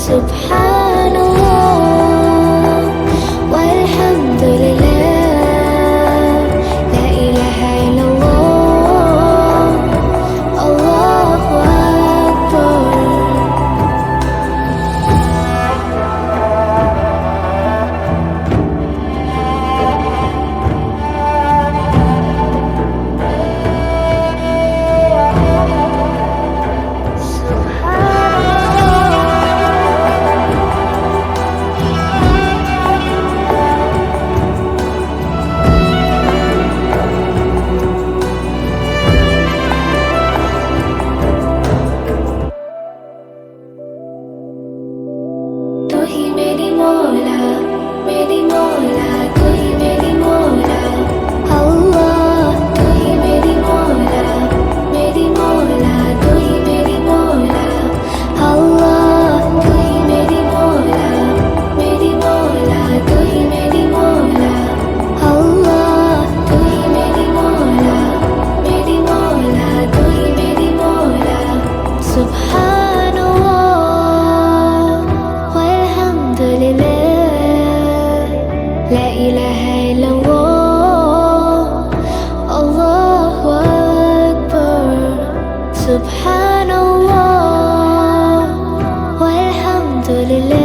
سبحان الله والحمد لله، لا إله إلا الله، الله أكبر. तू ही मेरी मौला, मेरी मौला, तू ही मेरी मौला, अल्लाह तू ही मेरी मौला, मेरी मौला, तू ही मेरी मौला, अल्लाह तू ही मेरी मौला, मेरी मौला, तू ही मेरी मौला, अल्लाह तू ही मेरी मौला, मेरी मौला, तू ही मेरी मौला। सुभान لا إله إلا الله، الله أكبر. سبحان الله والحمد لله.